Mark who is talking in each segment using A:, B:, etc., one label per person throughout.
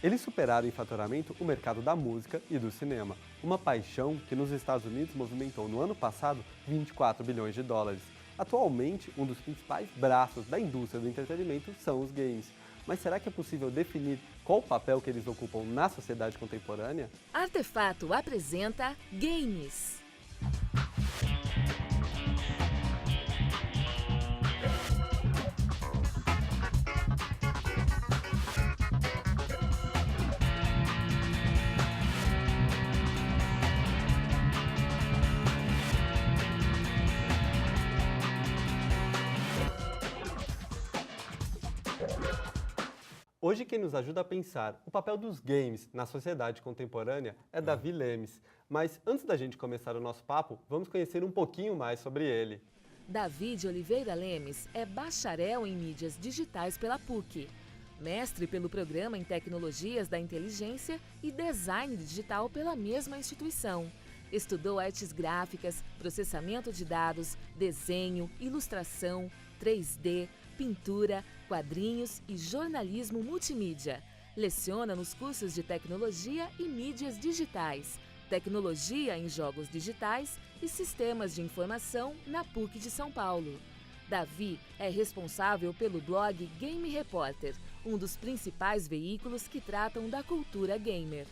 A: Eles superaram em faturamento o mercado da música e do cinema, uma paixão que nos Estados Unidos movimentou no ano passado 24 bilhões de dólares. Atualmente, um dos principais braços da indústria do entretenimento são os games. Mas será que é possível definir qual o papel que eles ocupam na sociedade contemporânea?
B: Artefato apresenta Games.
A: Hoje quem nos ajuda a pensar o papel dos games na sociedade contemporânea é Davi Lemes. Mas antes da gente começar o nosso papo, vamos conhecer um pouquinho mais sobre ele.
B: Davi de Oliveira Lemes é bacharel em mídias digitais pela PUC, mestre pelo Programa em Tecnologias da Inteligência e Design Digital pela mesma instituição. Estudou artes gráficas, processamento de dados, desenho, ilustração, 3D, pintura, quadrinhos e jornalismo multimídia. Leciona nos cursos de tecnologia e mídias digitais, tecnologia em jogos digitais e sistemas de informação na PUC de São Paulo. Davi é responsável pelo blog Game Repórter, um dos principais veículos que tratam da cultura gamer.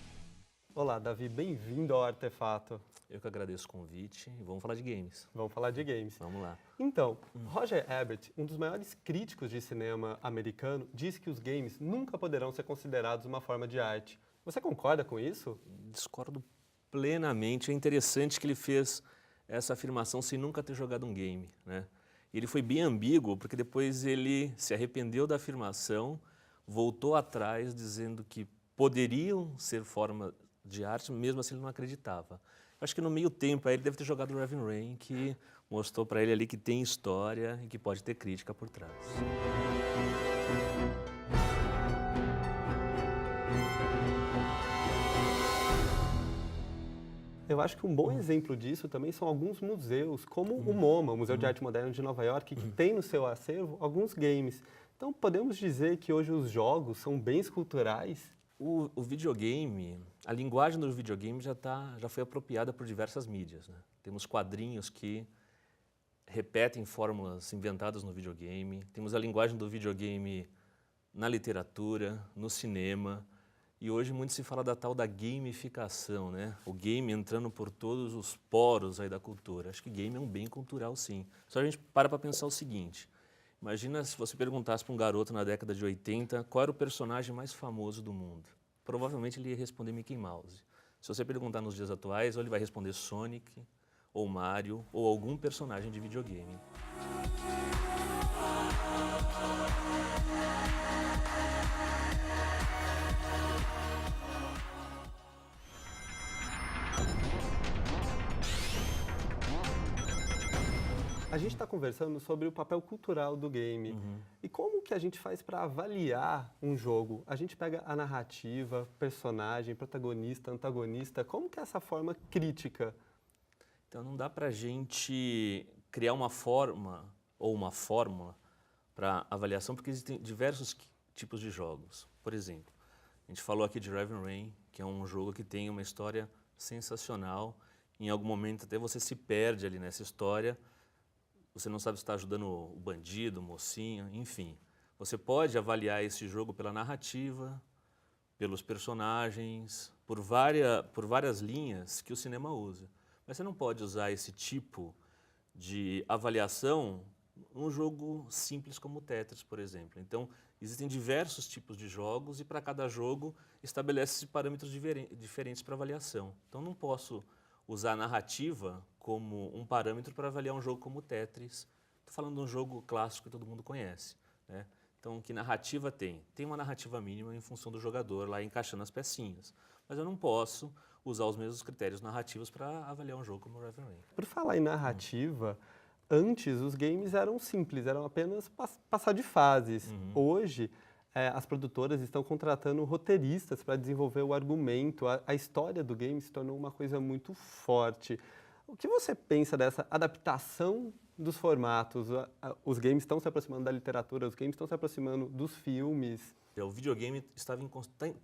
A: Olá, Davi, bem-vindo ao Artefato.
C: Eu que agradeço o convite e vamos falar de games.
A: Vamos falar de games.
C: Vamos lá.
A: Então, Roger Ebert, um dos maiores críticos de cinema americano, disse que os games nunca poderão ser considerados uma forma de arte. Você concorda com isso?
C: Discordo plenamente. É interessante que ele fez essa afirmação sem nunca ter jogado um game, né? Ele foi bem ambíguo, porque depois ele se arrependeu da afirmação, voltou atrás dizendo que poderiam ser forma de arte, mesmo assim ele não acreditava. Acho que no meio tempo aí ele deve ter jogado Raven Rain, que mostrou para ele ali que tem história e que pode ter crítica por trás.
A: Eu acho que um bom exemplo disso também são alguns museus, como o MoMA, o Museu de Arte Moderna de Nova York, que tem no seu acervo alguns games. Então podemos dizer que hoje os jogos são bens culturais?
C: O videogame, a linguagem do videogame já foi apropriada por diversas mídias, né? Temos quadrinhos que repetem fórmulas inventadas no videogame, temos a linguagem do videogame na literatura, no cinema, e hoje muito se fala da tal da gamificação, né? O game entrando por todos os poros aí da cultura. Acho que game é um bem cultural, sim. Só a gente para pensar o seguinte: imagina se você perguntasse para um garoto na década de 80 qual era o personagem mais famoso do mundo. Provavelmente ele ia responder Mickey Mouse. Se você perguntar nos dias atuais, ou ele vai responder Sonic, ou Mario, ou algum personagem de videogame.
A: A gente está conversando sobre o papel cultural do game. E como que a gente faz para avaliar um jogo? A gente pega a narrativa, personagem, protagonista, antagonista. Como que é essa forma crítica?
C: Então não dá para a gente criar uma forma ou uma fórmula para avaliação, porque existem diversos tipos de jogos. Por exemplo, a gente falou aqui de Raven Rain, que é um jogo que tem uma história sensacional. Em algum momento até você se perde ali nessa história. Você não sabe se está ajudando o bandido, o mocinho, enfim. Você pode avaliar esse jogo pela narrativa, pelos personagens, por várias linhas que o cinema usa. Mas você não pode usar esse tipo de avaliação num jogo simples como o Tetris, por exemplo. Então, existem diversos tipos de jogos e para cada jogo estabelece-se parâmetros diferentes para avaliação. Então, não posso usar a narrativa como um parâmetro para avaliar um jogo como o Tetris. Estou falando de um jogo clássico que todo mundo conhece, né? Então, que narrativa tem? Tem uma narrativa mínima em função do jogador lá encaixando as pecinhas. Mas eu não posso usar os mesmos critérios narrativos para avaliar um jogo como o Raven Rain.
A: Por falar em narrativa, antes os games eram simples, eram apenas passar de fases. Hoje, as produtoras estão contratando roteiristas para desenvolver o argumento. A história do game se tornou uma coisa muito forte. O que você pensa dessa adaptação dos formatos? Os games estão se aproximando da literatura, os games estão se aproximando dos filmes.
C: O videogame está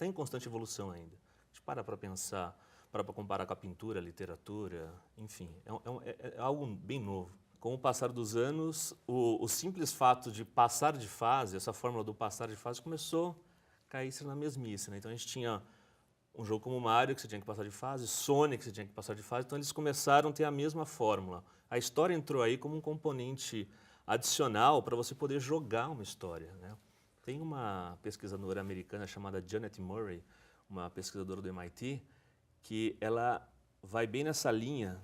C: em constante evolução ainda. A gente para pensar, para comparar com a pintura, a literatura, enfim, é algo bem novo. Com o passar dos anos, o simples fato de passar de fase, essa fórmula do passar de fase começou a cair na mesmice, né? Então a gente tinha um jogo como Mario, que você tinha que passar de fase, Sonic, que você tinha que passar de fase, então eles começaram a ter a mesma fórmula. A história entrou aí como um componente adicional para você poder jogar uma história, né? Tem uma pesquisadora americana chamada Janet Murray, uma pesquisadora do MIT, que ela vai bem nessa linha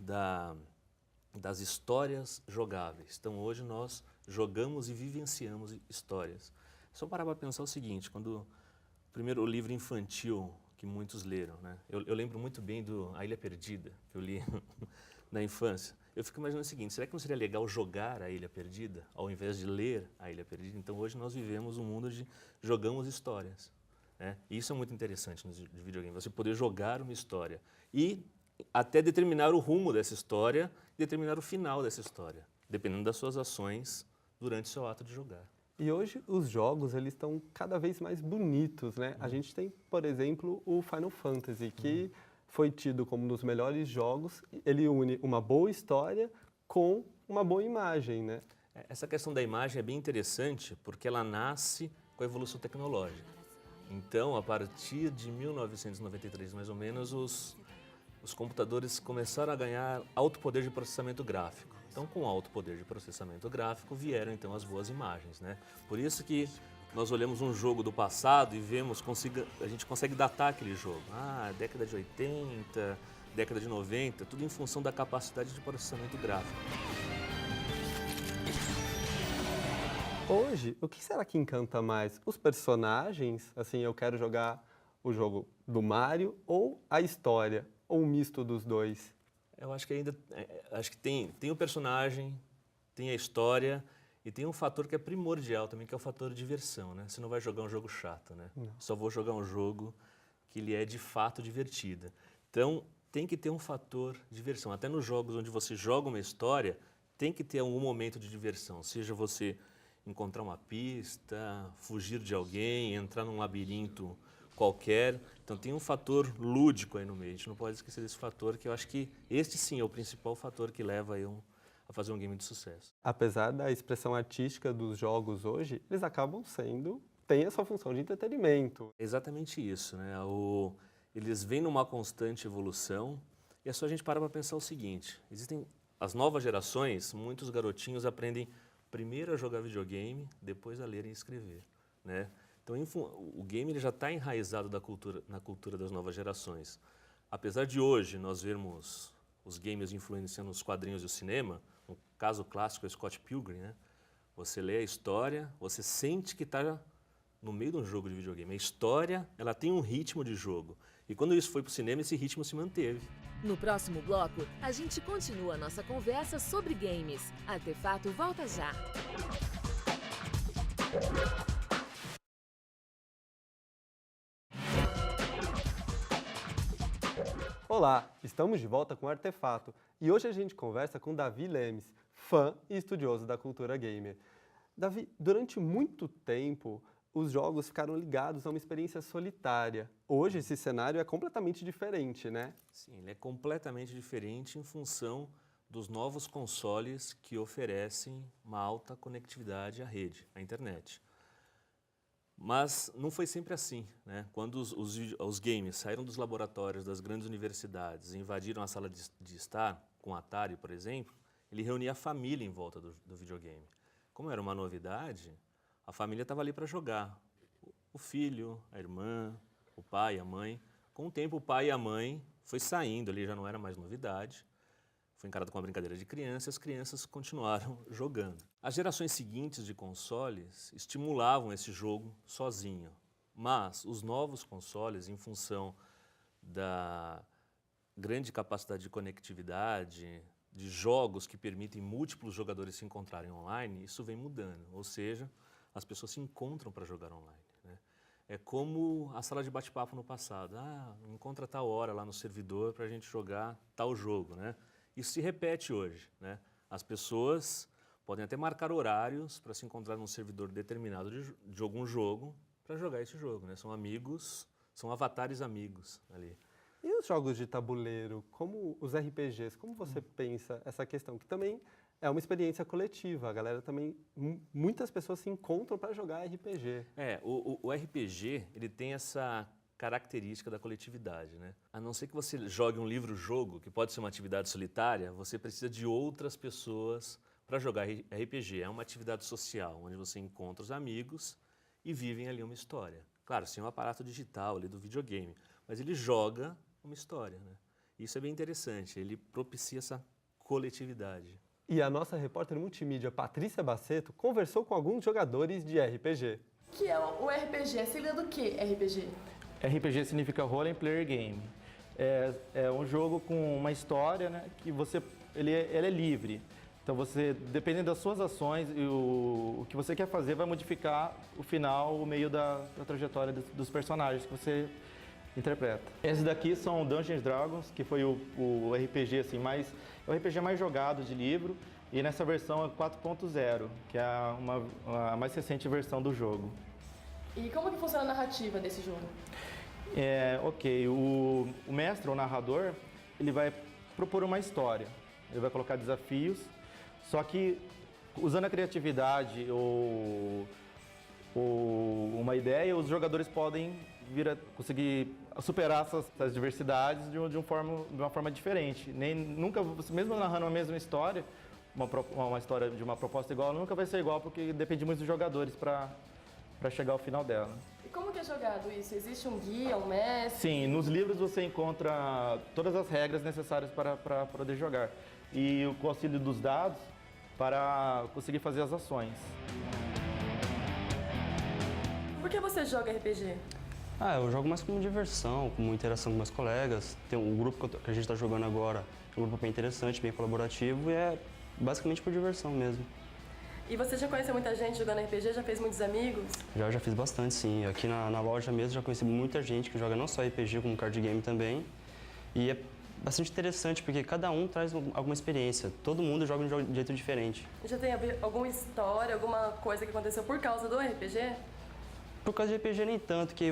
C: das histórias jogáveis. Então hoje nós jogamos e vivenciamos histórias. Só parar para pensar o seguinte, quando primeiro o livro infantil que muitos leram, né? Eu lembro muito bem do A Ilha Perdida, que eu li na infância. Eu fico imaginando o seguinte, será que não seria legal jogar A Ilha Perdida, ao invés de ler A Ilha Perdida? Então hoje nós vivemos um mundo de jogamos histórias, né? E isso é muito interessante no videogame, você poder jogar uma história e até determinar o rumo dessa história, determinar o final dessa história, dependendo das suas ações durante o seu ato de jogar.
A: E hoje os jogos eles estão cada vez mais bonitos, né? A gente tem, por exemplo, o Final Fantasy, que foi tido como um dos melhores jogos. Ele une uma boa história com uma boa imagem, né?
C: Essa questão da imagem é bem interessante porque ela nasce com a evolução tecnológica. Então, a partir de 1993, mais ou menos, os computadores começaram a ganhar alto poder de processamento gráfico. Então, com alto poder de processamento gráfico, vieram então as boas imagens, né? Por isso que nós olhamos um jogo do passado e vemos, a gente consegue datar aquele jogo. Década de 80, década de 90, tudo em função da capacidade de processamento gráfico.
A: Hoje, o que será que encanta mais? Os personagens, assim, eu quero jogar o jogo do Mario, ou a história, ou um misto dos dois?
C: Eu acho que acho que tem o personagem, tem a história e tem um fator que é primordial também, que é o fator de diversão, né? Você não vai jogar um jogo chato, né?
A: Não.
C: Só vou jogar um jogo que ele é de fato divertido. Então, tem que ter um fator de diversão. Até nos jogos onde você joga uma história, tem que ter algum momento de diversão. Seja você encontrar uma pista, fugir de alguém, entrar num labirinto qualquer. Então tem um fator lúdico aí no meio. A gente não pode esquecer desse fator, que eu acho que este sim é o principal fator que leva aí a fazer um game de sucesso.
A: Apesar da expressão artística dos jogos hoje, eles acabam têm a sua função de entretenimento.
C: É exatamente isso, né? Eles vêm numa constante evolução e é só a gente parar para pensar o seguinte, existem as novas gerações, muitos garotinhos aprendem primeiro a jogar videogame, depois a ler e escrever, né? Então, o game ele já está enraizado na cultura das novas gerações. Apesar de hoje nós vermos os games influenciando os quadrinhos e o cinema, um caso clássico é o Scott Pilgrim, né? Você lê a história, você sente que está no meio de um jogo de videogame. A história, ela tem um ritmo de jogo. E quando isso foi para o cinema, esse ritmo se manteve.
B: No próximo bloco, a gente continua a nossa conversa sobre games. Artefato volta já!
A: Olá, estamos de volta com o Artefato e hoje a gente conversa com Davi Lemes, fã e estudioso da cultura gamer. Davi, durante muito tempo os jogos ficaram ligados a uma experiência solitária. Hoje esse cenário é completamente diferente, né?
C: Sim, ele é completamente diferente em função dos novos consoles que oferecem uma alta conectividade à rede, à internet. Mas não foi sempre assim, né? Quando os games saíram dos laboratórios das grandes universidades e invadiram a sala de estar, com o Atari, por exemplo, ele reunia a família em volta do videogame. Como era uma novidade, a família estava ali para jogar. O filho, a irmã, o pai, a mãe. Com o tempo, o pai e a mãe foi saindo, ali já não era mais novidade. Foi encarado como uma brincadeira de criança e as crianças continuaram jogando. As gerações seguintes de consoles estimulavam esse jogo sozinho, mas os novos consoles, em função da grande capacidade de conectividade, de jogos que permitem múltiplos jogadores se encontrarem online, isso vem mudando, ou seja, as pessoas se encontram para jogar online, né? É como a sala de bate-papo no passado. Encontra tal hora lá no servidor para a gente jogar tal jogo, né? Isso se repete hoje, né? As pessoas podem até marcar horários para se encontrar num servidor determinado de algum jogo para jogar esse jogo, né? São amigos, são avatares amigos ali.
A: E os jogos de tabuleiro, como os RPGs, como você pensa essa questão? Que também é uma experiência coletiva, a galera também, muitas pessoas se encontram para jogar RPG.
C: O RPG, ele tem essa característica da coletividade, né? A não ser que você jogue um livro-jogo, que pode ser uma atividade solitária, você precisa de outras pessoas para jogar RPG. É uma atividade social, onde você encontra os amigos e vivem ali uma história. Claro, sem um aparato digital ali do videogame, mas ele joga uma história, né? Isso é bem interessante, ele propicia essa coletividade.
A: E a nossa repórter multimídia, Patrícia Baceto, conversou com alguns jogadores de RPG.
D: Que é o RPG? A sigla do que RPG?
E: RPG significa Role and Player Game. É um jogo com uma história, né, que ele é livre. Então você, dependendo das suas ações e o que você quer fazer, vai modificar o final, o meio da trajetória dos personagens que você interpreta. Esses daqui são Dungeons & Dragons, que foi o RPG assim, é o RPG mais jogado de livro, e nessa versão é 4.0, que é a mais recente versão do jogo.
D: E como que funciona a narrativa desse jogo?
E: O mestre, ou narrador, ele vai propor uma história, ele vai colocar desafios, só que usando a criatividade ou uma ideia, os jogadores podem conseguir superar essas diversidades de uma forma diferente. Mesmo narrando a mesma história, uma história de uma proposta igual, nunca vai ser igual, porque depende muito dos jogadores para chegar ao final dela.
D: E como que é jogado isso? Existe um guia, um mestre?
E: Sim, nos livros você encontra todas as regras necessárias para poder jogar. E o auxílio dos dados para conseguir fazer as ações.
D: Por que você joga RPG?
F: Eu jogo mais como diversão, como interação com meus colegas. Tem um grupo que a gente está jogando agora, um grupo bem interessante, bem colaborativo, e é basicamente por diversão mesmo.
D: E você já conheceu muita gente jogando RPG? Já fez muitos amigos?
F: Já fiz bastante, sim. Aqui na loja mesmo já conheci muita gente que joga não só RPG, como card game também. E é bastante interessante, porque cada um traz alguma experiência. Todo mundo joga de um jeito diferente.
D: Já tem alguma história, alguma coisa que aconteceu por causa do RPG?
F: Por causa de RPG nem tanto, que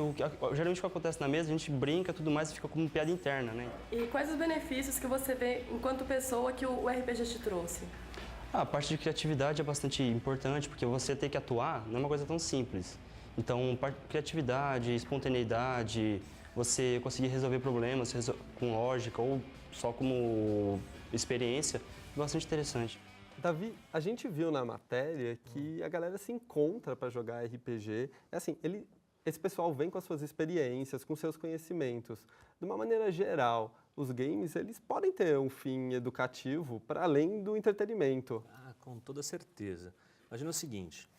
F: geralmente o que acontece na mesa, a gente brinca e tudo mais e fica como piada interna, né?
D: E quais os benefícios que você vê enquanto pessoa que o RPG te trouxe?
F: A parte de criatividade é bastante importante, porque você ter que atuar não é uma coisa tão simples. Então, criatividade, espontaneidade, você conseguir resolver problemas com lógica ou só como experiência, é bastante interessante.
A: Davi, a gente viu na matéria que a galera se encontra para jogar RPG. Esse pessoal vem com as suas experiências, com seus conhecimentos. De uma maneira geral, os games eles podem ter um fim educativo para além do entretenimento.
C: Com toda certeza. Imagina o seguinte,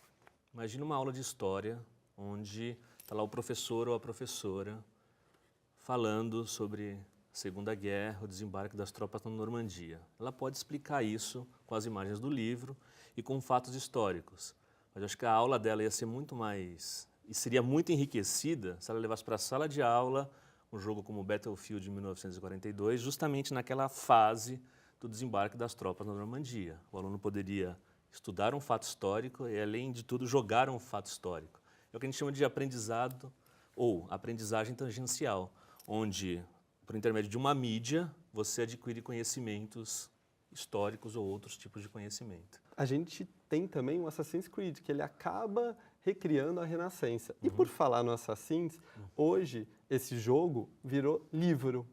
C: imagina uma aula de história onde está lá o professor ou a professora falando sobre a Segunda Guerra, o desembarque das tropas na Normandia. Ela pode explicar isso com as imagens do livro e com fatos históricos. Mas eu acho que a aula dela ia ser muito mais... e seria muito enriquecida se ela levasse para a sala de aula um jogo como Battlefield de 1942, justamente naquela fase do desembarque das tropas na Normandia. O aluno poderia estudar um fato histórico e, além de tudo, jogar um fato histórico. É o que a gente chama de aprendizado ou aprendizagem tangencial, onde, por intermédio de uma mídia, você adquire conhecimentos históricos ou outros tipos de conhecimento.
A: A gente tem também o Assassin's Creed, que ele acaba recriando a Renascença. E por falar no Assassin's, hoje esse jogo virou livro.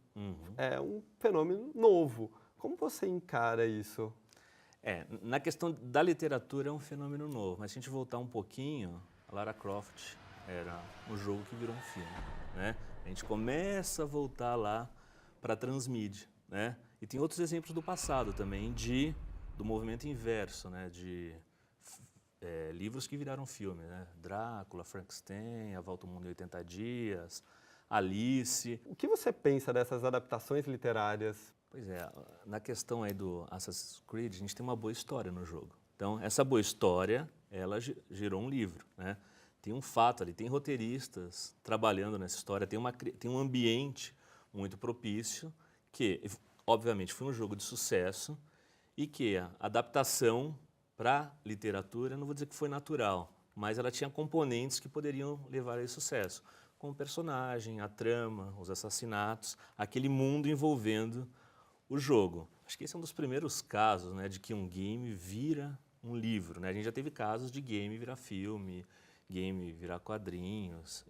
A: É um fenômeno novo. Como você encara isso?
C: Na questão da literatura é um fenômeno novo, mas se a gente voltar um pouquinho, a Lara Croft era um jogo que virou um filme, né? A gente começa a voltar lá para a transmídia, né? E tem outros exemplos do passado também do movimento inverso, né? De livros que viraram filme, né? Drácula, Frankenstein, A Volta ao Mundo em 80 Dias, Alice.
A: O que você pensa dessas adaptações literárias?
C: Pois é, na questão aí do Assassin's Creed, a gente tem uma boa história no jogo. Então, essa boa história, ela gerou um livro, né? Tem um fato ali, tem roteiristas trabalhando nessa história, tem um ambiente muito propício, que, obviamente, foi um jogo de sucesso e que a adaptação para literatura, não vou dizer que foi natural, mas ela tinha componentes que poderiam levar a esse sucesso, como o personagem, a trama, os assassinatos, aquele mundo envolvendo o jogo. Acho que esse é um dos primeiros casos, né, de que um game vira um livro, né? A gente já teve casos de game virar filme, game virar quadrinhos,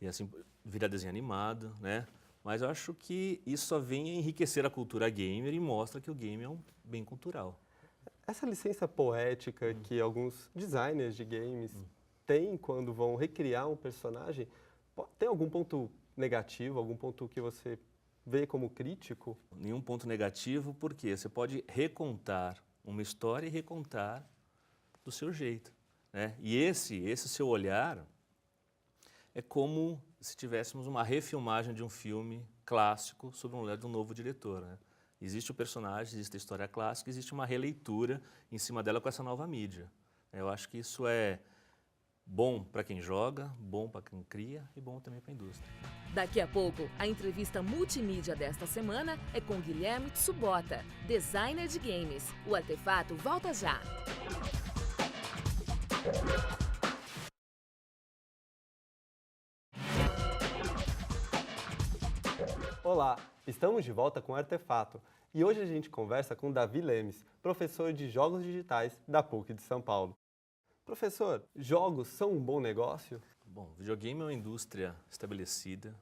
C: e assim virar desenho animado, né? Mas eu acho que isso só vem a enriquecer a cultura gamer e mostra que o game é um bem cultural.
A: Essa licença poética que alguns designers de games têm quando vão recriar um personagem, tem algum ponto negativo, algum ponto que você vê como crítico?
C: Nenhum ponto negativo, porque você pode recontar uma história e recontar do seu jeito, né? E esse seu olhar é como se tivéssemos uma refilmagem de um filme clássico sob um olhar de um novo diretor, né? Existe o personagem, existe a história clássica, existe uma releitura em cima dela com essa nova mídia. Eu acho que isso é bom para quem joga, bom para quem cria e bom também para a indústria.
B: Daqui a pouco, a entrevista multimídia desta semana é com Guilherme Tsubota, designer de games. O Artefato volta já.
A: Olá, estamos de volta com o Artefato e hoje a gente conversa com Davi Lemes, professor de Jogos Digitais da PUC de São Paulo. Professor, jogos são um bom negócio?
C: Bom, videogame é uma indústria estabelecida,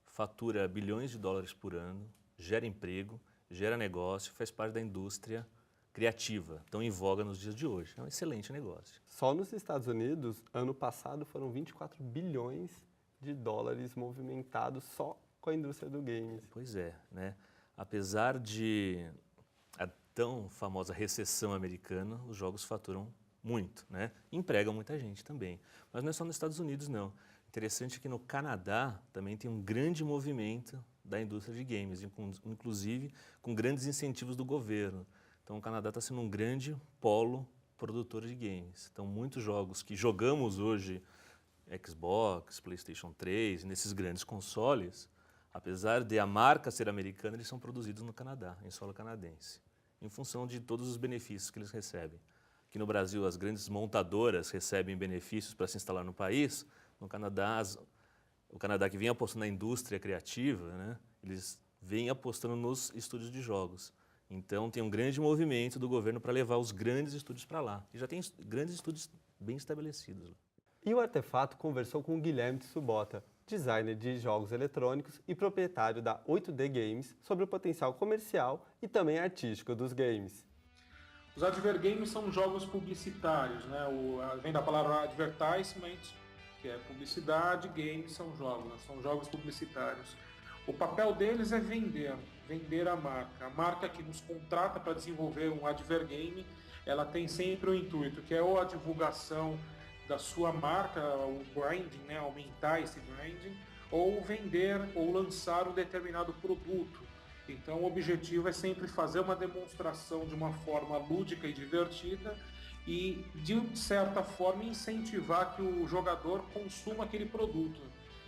C: fatura bilhões de dólares por ano, gera emprego, gera negócio, faz parte da indústria criativa, tão em voga nos dias de hoje. É um excelente negócio.
A: Só nos Estados Unidos, ano passado, foram 24 bilhões de dólares movimentados só com a indústria do games.
C: Pois é, né? Apesar de a tão famosa recessão americana, os jogos faturam muito, né? Empregam muita gente também. Mas não é só nos Estados Unidos, não. Interessante que no Canadá também tem um grande movimento da indústria de games, inclusive com grandes incentivos do governo. Então o Canadá está sendo um grande polo produtor de games. Então muitos jogos que jogamos hoje, Xbox, PlayStation 3, nesses grandes consoles, apesar de a marca ser americana, eles são produzidos no Canadá, em solo canadense, em função de todos os benefícios que eles recebem. Aqui no Brasil, as grandes montadoras recebem benefícios para se instalar no país. No Canadá, o Canadá que vem apostando na indústria criativa, né, eles vêm apostando nos estúdios de jogos. Então, tem um grande movimento do governo para levar os grandes estúdios para lá. E já tem grandes estúdios bem estabelecidos lá.
A: E o Artefato conversou com o Guilherme Tsubota, designer de jogos eletrônicos e proprietário da 8D Games, sobre o potencial comercial e também artístico dos games.
G: Os advergames são jogos publicitários, né? Vem da palavra advertisement, que é publicidade, games são jogos, né? São jogos publicitários. O papel deles é vender a marca. A marca que nos contrata para desenvolver um advergame, ela tem sempre o intuito, que é ou a divulgação da sua marca, o branding, né? Aumentar esse branding, ou vender ou lançar um determinado produto. Então o objetivo é sempre fazer uma demonstração de uma forma lúdica e divertida e, de certa forma, incentivar que o jogador consuma aquele produto.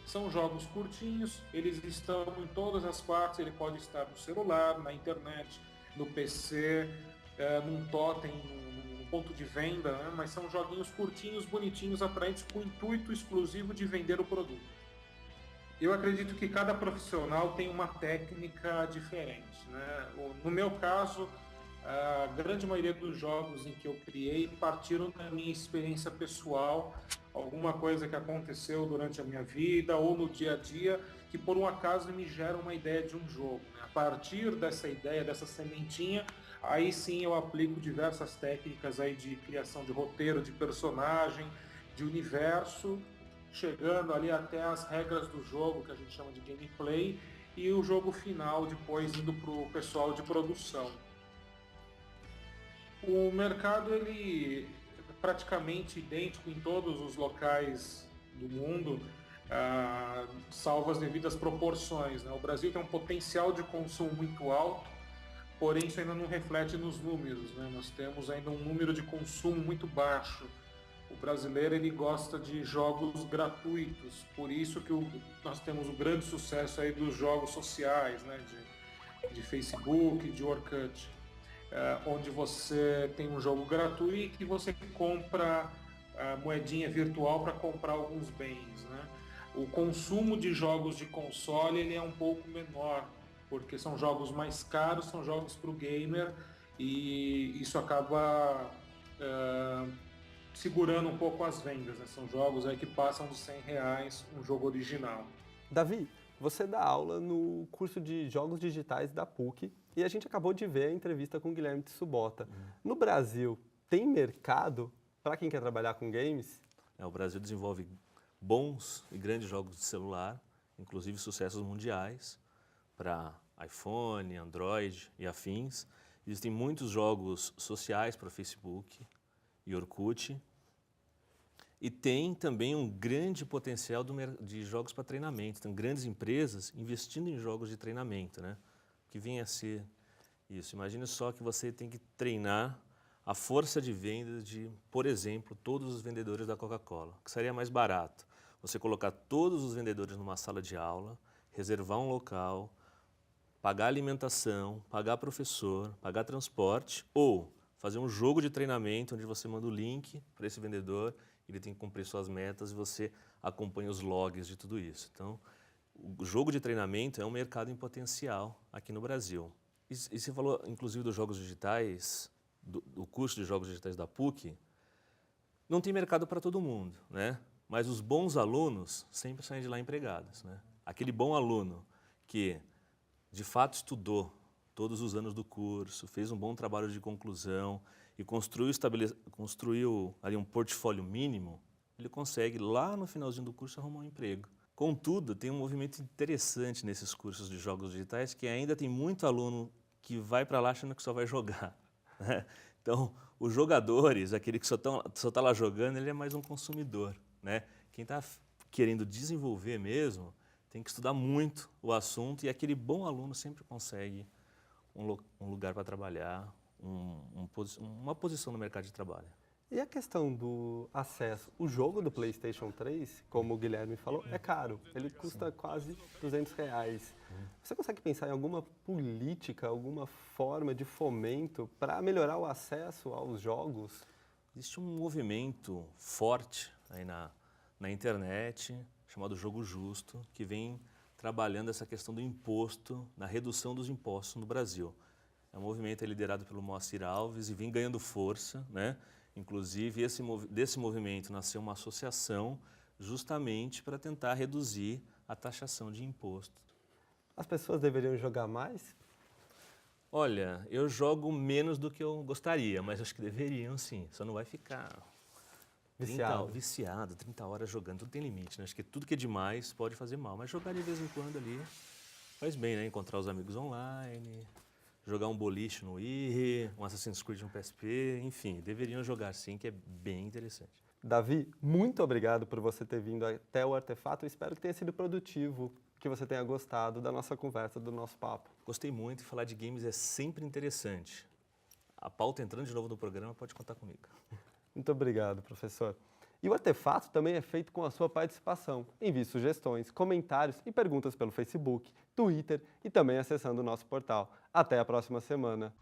G: São jogos curtinhos, eles estão em todas as partes, ele pode estar no celular, na internet, no PC, num totem, num ponto de venda, né? Mas são joguinhos curtinhos, bonitinhos, atraentes, com o intuito exclusivo de vender o produto. Eu acredito que cada profissional tem uma técnica diferente, né? No meu caso, a grande maioria dos jogos em que eu criei partiram da minha experiência pessoal, alguma coisa que aconteceu durante a minha vida ou no dia a dia, que por um acaso me gera uma ideia de um jogo, né? A partir dessa ideia, dessa sementinha, aí sim eu aplico diversas técnicas aí de criação de roteiro, de personagem, de universo, chegando ali até as regras do jogo, que a gente chama de gameplay, e o jogo final depois indo para o pessoal de produção. O mercado ele é praticamente idêntico em todos os locais do mundo, salvo as devidas proporções, né? O Brasil tem um potencial de consumo muito alto, porém isso ainda não reflete nos números, né? Nós temos ainda um número de consumo muito baixo. O brasileiro ele gosta de jogos gratuitos, por isso que nós temos o grande sucesso aí dos jogos sociais, né, de Facebook, de Orkut, onde você tem um jogo gratuito e você compra a moedinha virtual para comprar alguns bens, né? O consumo de jogos de console ele é um pouco menor, porque são jogos mais caros, são jogos para o gamer, e isso acaba segurando um pouco as vendas, né? São jogos aí que passam de R$100 um jogo original.
A: Davi, você dá aula no curso de Jogos Digitais da PUC e a gente acabou de ver a entrevista com o Guilherme Tsubota. No Brasil, tem mercado para quem quer trabalhar com games?
C: O Brasil desenvolve bons e grandes jogos de celular, inclusive sucessos mundiais, para iPhone, Android e afins. Existem muitos jogos sociais para Facebook e Orkut. E tem também um grande potencial de jogos para treinamento. Tem grandes empresas investindo em jogos de treinamento, né? Que vem a ser isso. Imagine só que você tem que treinar a força de venda de, por exemplo, todos os vendedores da Coca-Cola, que seria mais barato. Você colocar todos os vendedores numa sala de aula, reservar um local, pagar alimentação, pagar professor, pagar transporte, ou fazer um jogo de treinamento onde você manda o link para esse vendedor, ele tem que cumprir suas metas e você acompanha os logs de tudo isso. Então, o jogo de treinamento é um mercado em potencial aqui no Brasil. E você falou, inclusive, dos jogos digitais, do curso de jogos digitais da PUC, não tem mercado para todo mundo, né? Mas os bons alunos sempre saem de lá empregados, né? Aquele bom aluno que, de fato, estudou todos os anos do curso, fez um bom trabalho de conclusão e construiu ali um portfólio mínimo, ele consegue, lá no finalzinho do curso, arrumar um emprego. Contudo, tem um movimento interessante nesses cursos de jogos digitais, que ainda tem muito aluno que vai para lá achando que só vai jogar, né? Então, os jogadores, aquele que só está lá jogando, ele é mais um consumidor, né? Quem está querendo desenvolver mesmo tem que estudar muito o assunto, e aquele bom aluno sempre consegue um lugar para trabalhar, uma posição no mercado de trabalho.
A: E a questão do acesso? O jogo do PlayStation 3, como o Guilherme falou, é caro. Ele custa quase R$200. Você consegue pensar em alguma política, alguma forma de fomento para melhorar o acesso aos jogos?
C: Existe um movimento forte aí na internet, chamado Jogo Justo, que vem trabalhando essa questão do imposto, na redução dos impostos no Brasil. É um movimento liderado pelo Moacir Alves e vem ganhando força, né? Inclusive, desse movimento nasceu uma associação justamente para tentar reduzir a taxação de imposto. As
A: pessoas deveriam jogar mais?
C: Olha, eu jogo menos do que eu gostaria, mas acho que deveriam sim. Só não vai ficar viciado, 30 horas jogando. Tudo tem limite, né? Acho que tudo que é demais pode fazer mal, mas jogar de vez em quando ali faz bem, né? Encontrar os amigos online, jogar um boliche no Wii, um Assassin's Creed no PSP, enfim, deveriam jogar sim, que é bem interessante.
A: Davi, muito obrigado por você ter vindo até o Artefato. Eu espero que tenha sido produtivo, que você tenha gostado da nossa conversa, do nosso papo.
C: Gostei muito, e falar de games é sempre interessante. A pauta entrando de novo no programa, pode contar comigo.
A: Muito obrigado, professor. E o Artefato também é feito com a sua participação. Envie sugestões, comentários e perguntas pelo Facebook, Twitter e também acessando o nosso portal. Até a próxima semana.